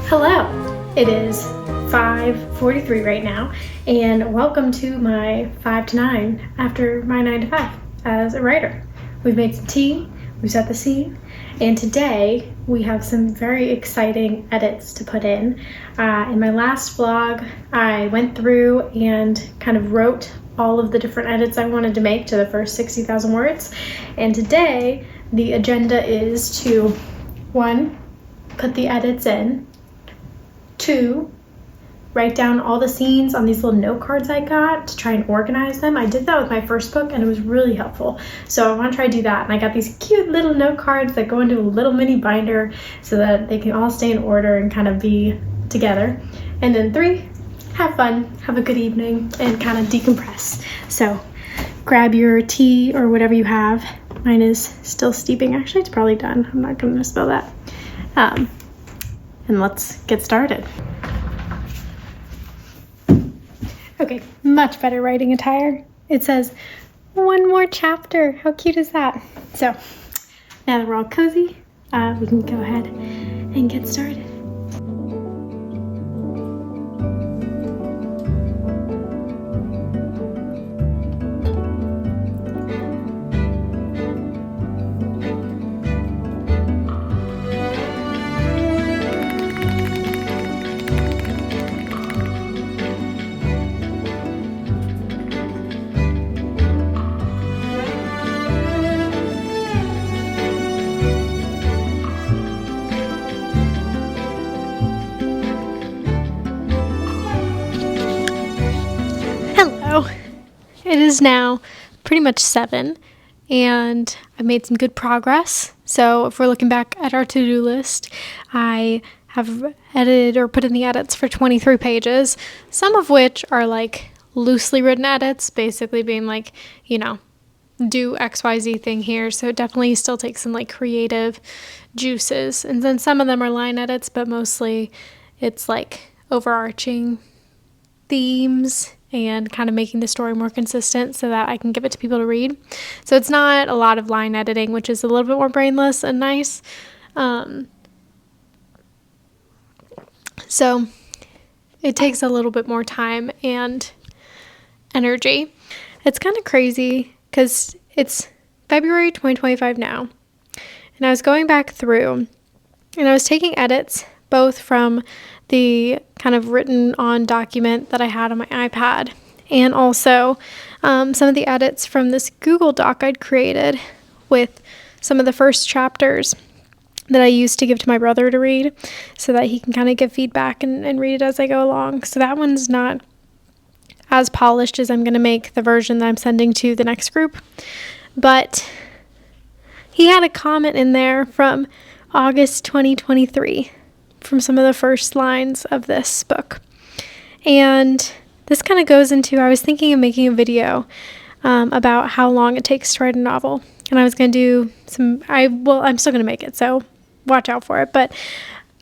Hello, it is 5:43 right now, and welcome to my 5 to 9 after my 9 to 5 as a writer. We've made some tea, we've set the scene, and today we have some very exciting edits to put in. In my last vlog, I went through and kind of wrote all of the different edits I wanted to make to the first 60,000 words, and today the agenda is to 1, put the edits in, 2, write down all the scenes on these little note cards I got to try and organize them. I did that with my first book and it was really helpful. So I want to try to do that. And I got these cute little note cards that go into a little mini binder so that they can all stay in order and kind of be together. And then 3, have fun, have a good evening, and kind of decompress. So grab your tea or whatever you have. Mine is still steeping. Actually, it's probably done. I'm not going to spill that. And let's get started. Okay, much better writing attire. It says, 1 more chapter. How cute is that? So, now that we're all cozy, we can go ahead and get started. It is now pretty much 7 and I've made some good progress. So if we're looking back at our to-do list, I have edited or put in the edits for 23 pages, some of which are like loosely written edits, basically being like, you know, do XYZ thing here. So it definitely still takes some like creative juices. And then some of them are line edits, but mostly it's like overarching themes and kind of making the story more consistent so that I can give it to people to read. So it's not a lot of line editing, which is a little bit more brainless and nice. So it takes a little bit more time and energy. It's kind of crazy because it's February 2025 now. And I was going back through and I was taking edits both from the kind of written on document that I had on my iPad and also some of the edits from this Google Doc I'd created with some of the first chapters that I used to give to my brother to read so that he can kind of give feedback and read it as I go along. So that one's not as polished as I'm going to make the version that I'm sending to the next group. But he had a comment in there from August 2023 from some of the first lines of this book. And this kind of goes into, I was thinking of making a video about how long it takes to write a novel. And I was going to do I'm still going to make it, so watch out for it. But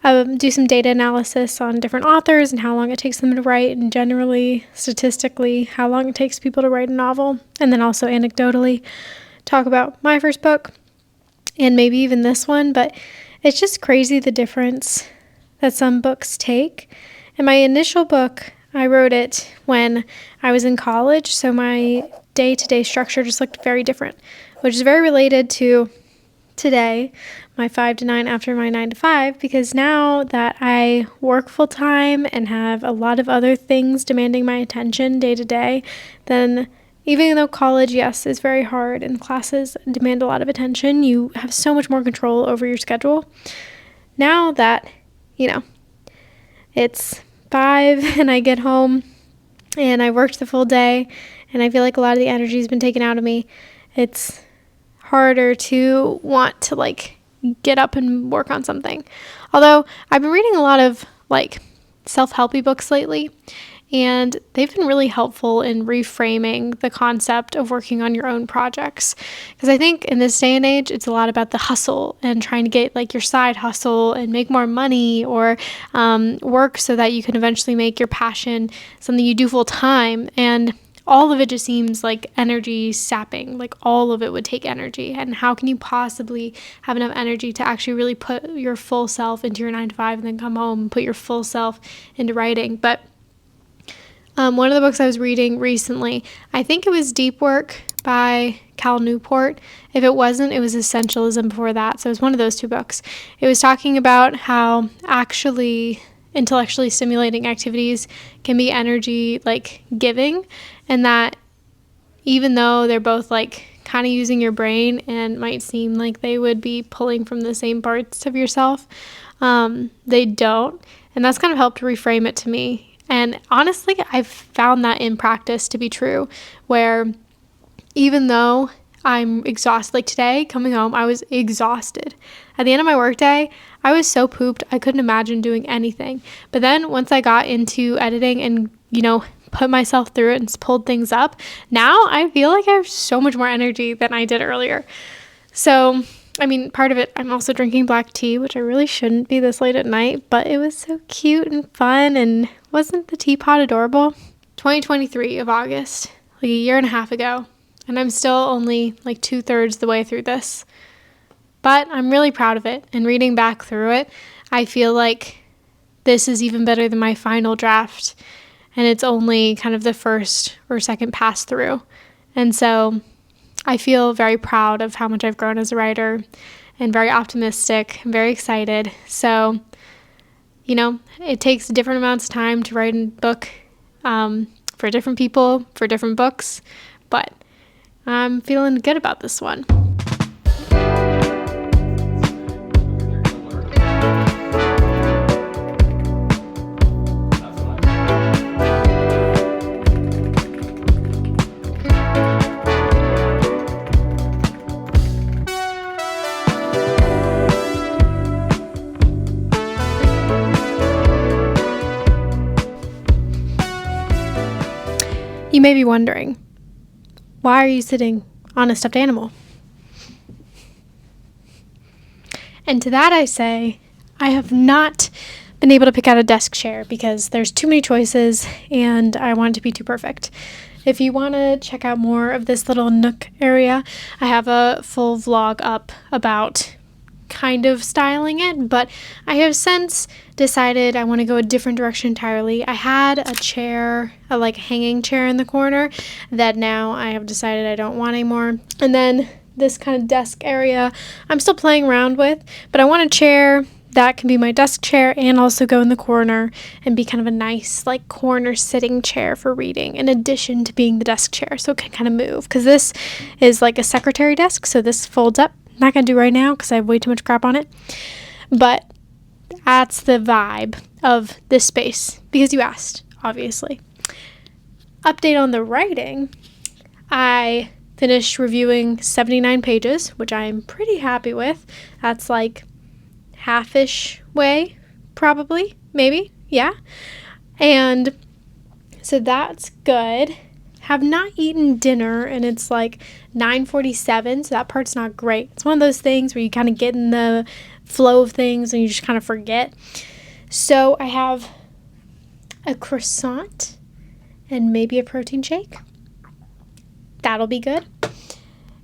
do some data analysis on different authors and how long it takes them to write, and generally, statistically, how long it takes people to write a novel. And then also anecdotally talk about my first book and maybe even this one. But it's just crazy the difference that some books take. In my initial book, I wrote it when I was in college, so my day-to-day structure just looked very different, which is very related to today, my 5 to 9 after my 9 to 5, because now that I work full time and have a lot of other things demanding my attention day to day, then even though college, yes, is very hard and classes demand a lot of attention, you have so much more control over your schedule. Now that, it's 5 and I get home and I worked the full day and I feel like a lot of the energy has been taken out of me, it's harder to want to get up and work on something. Although I've been reading a lot of self-helpy books lately, and they've been really helpful in reframing the concept of working on your own projects. Because I think in this day and age, it's a lot about the hustle and trying to get your side hustle and make more money or work so that you can eventually make your passion something you do full time. And all of it just seems like energy sapping. All of it would take energy. And how can you possibly have enough energy to actually really put your full self into your 9 to 5 and then come home and put your full self into writing? But one of the books I was reading recently, I think it was Deep Work by Cal Newport. If it wasn't, it was Essentialism before that. So it was one of those two books. It was talking about how actually intellectually stimulating activities can be energy giving, and that even though they're both kind of using your brain and might seem like they would be pulling from the same parts of yourself, they don't. And that's kind of helped reframe it to me. And honestly, I've found that in practice to be true, where even though I'm exhausted, today coming home, I was exhausted. At the end of my workday, I was so pooped, I couldn't imagine doing anything. But then once I got into editing and, put myself through it and pulled things up, now I feel like I have so much more energy than I did earlier. So, part of it, I'm also drinking black tea, which I really shouldn't be this late at night, but it was so cute and fun, and wasn't the teapot adorable? 2023 of August, a year and a half ago, and I'm still only 2/3 the way through this. But I'm really proud of it, and reading back through it, I feel like this is even better than my final draft, and it's only kind of the first or second pass through. And so I feel very proud of how much I've grown as a writer, and very optimistic and very excited. So, it takes different amounts of time to write a book for different people, for different books, but I'm feeling good about this one. You may be wondering, why are you sitting on a stuffed animal? And to that I say, I have not been able to pick out a desk chair because there's too many choices and I want it to be too perfect. If you want to check out more of this little nook area, I have a full vlog up about kind of styling it, but I have since decided I want to go a different direction entirely. I had a chair, a hanging chair in the corner that now I have decided I don't want anymore. And then this kind of desk area I'm still playing around with, but I want a chair that can be my desk chair and also go in the corner and be kind of a nice corner sitting chair for reading, in addition to being the desk chair, so it can kind of move, because this is a secretary desk, so this folds up. Not going to do right now because I have way too much crap on it. But that's the vibe of this space, because you asked, obviously. Update on the writing. I finished reviewing 79 pages, which I'm pretty happy with. That's half-ish way, probably, maybe, yeah. And so that's good. Have not eaten dinner, and it's 9:47, so that part's not great. It's one of those things where you kind of get in the flow of things and you just kind of forget. So I have a croissant and maybe a protein shake. That'll be good.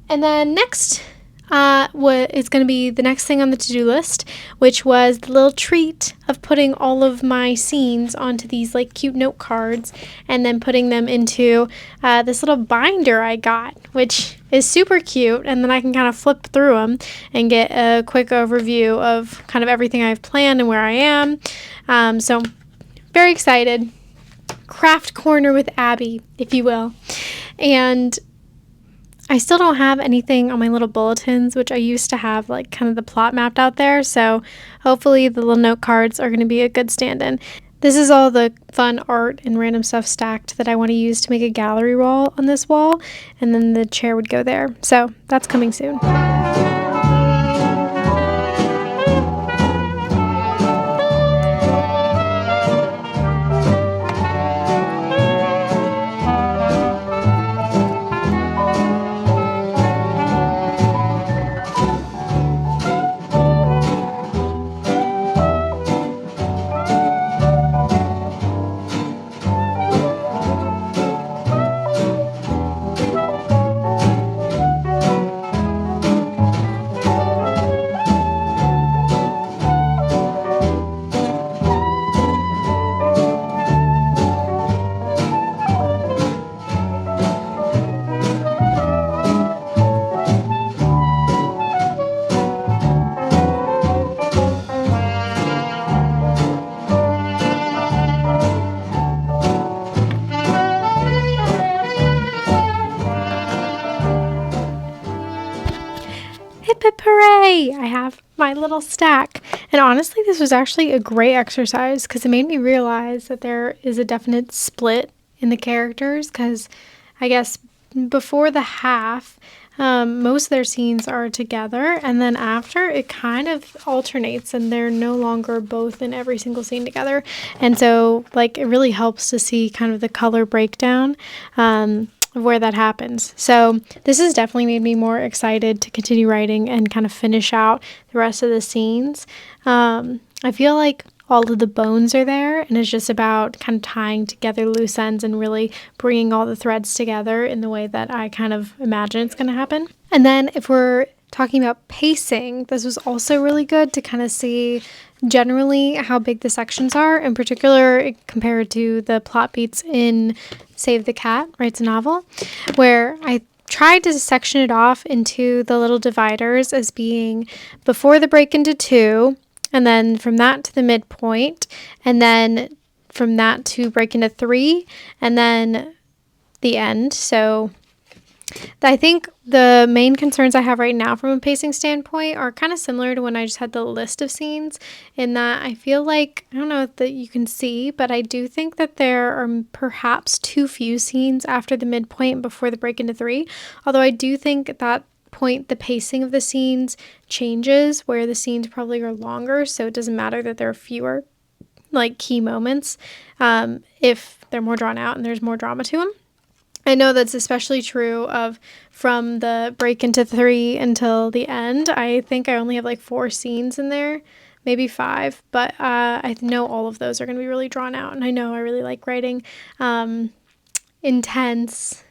And then next, what is going to be the next thing on the to-do list, which was the little treat of putting all of my scenes onto these like cute note cards and then putting them into this little binder I got, which is super cute. And then I can kind of flip through them and get a quick overview of kind of everything I've planned and where I am. So very excited. Craft corner with Abby, if you will. And I still don't have anything on my little bulletins, which I used to have like kind of the plot mapped out there. So hopefully the little note cards are going to be a good stand-in. This is all the fun art and random stuff stacked that I want to use to make a gallery wall on this wall. And then the chair would go there. So that's coming soon. Hooray! I have my little stack. And honestly, this was actually a great exercise because it made me realize that there is a definite split in the characters, because I guess before the half, most of their scenes are together, and then after it kind of alternates and they're no longer both in every single scene together. And so like it really helps to see kind of the color breakdown of where that happens. So this has definitely made me more excited to continue writing and kind of finish out the rest of the scenes. I feel like all of the bones are there, and it's just about kind of tying together loose ends and really bringing all the threads together in the way that I kind of imagine it's going to happen. And then if we're talking about pacing, this was also really good to kind of see generally how big the sections are, in particular compared to the plot beats in Save the Cat Writes a Novel, where I tried to section it off into the little dividers as being before the break into 2, and then from that to the midpoint, and then from that to break into 3, and then the end. So I think the main concerns I have right now from a pacing standpoint are kind of similar to when I just had the list of scenes, in that I feel like, I don't know if that you can see, but I do think that there are perhaps too few scenes after the midpoint before the break into 3. Although I do think at that point the pacing of the scenes changes, where the scenes probably are longer, so it doesn't matter that there are fewer like key moments if they're more drawn out and there's more drama to them. I know that's especially true of from the break into 3 until the end. I think I only have like 4 scenes in there, maybe 5, but I know all of those are going to be really drawn out, and I know I really like writing intense,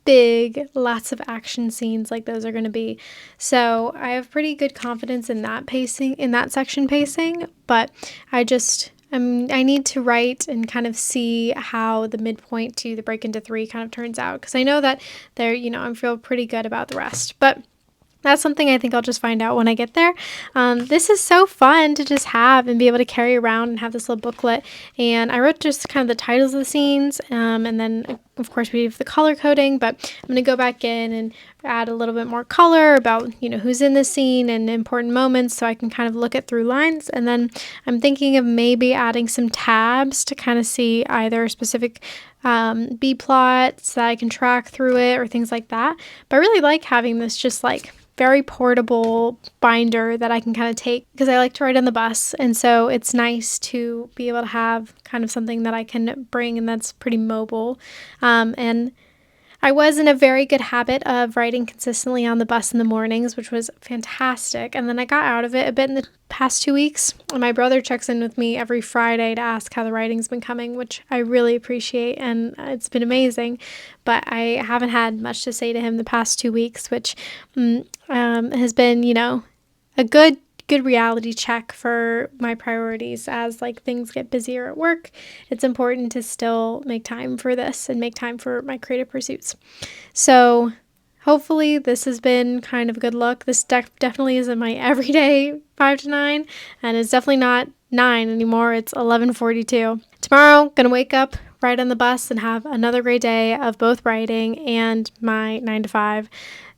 big, lots of action scenes like those are going to be. So I have pretty good confidence in that pacing, in that section pacing, but I need to write and kind of see how the midpoint to the break into 3 kind of turns out, because I know that I feel pretty good about the rest, but that's something I think I'll just find out when I get there. This is so fun to just have and be able to carry around and have this little booklet. And I wrote just kind of the titles of the scenes, and then of course we have the color coding, but I'm going to go back in and add a little bit more color about, who's in the scene and important moments, so I can kind of look at through lines. And then I'm thinking of maybe adding some tabs to kind of see either specific B plots that I can track through it or things like that. But I really like having this just like very portable binder that I can kind of take, because I like to ride on the bus, and so it's nice to be able to have kind of something that I can bring and that's pretty mobile. And I was in a very good habit of writing consistently on the bus in the mornings, which was fantastic. And then I got out of it a bit in the past 2 weeks. And my brother checks in with me every Friday to ask how the writing's been coming, which I really appreciate. And it's been amazing. But I haven't had much to say to him the past 2 weeks, which has been, a good reality check for my priorities as like things get busier at work. It's important to still make time for this and make time for my creative pursuits. So hopefully this has been kind of a good look. This definitely isn't my everyday 5 to 9, and it's definitely not 9 anymore. It's 11:42. Tomorrow, gonna wake up, ride on the bus, and have another great day of both writing and my 9 to 5.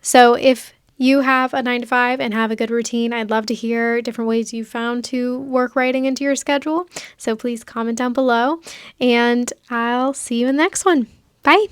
So if you have a 9 to 5 and have a good routine, I'd love to hear different ways you found to work writing into your schedule. So please comment down below, and I'll see you in the next one. Bye.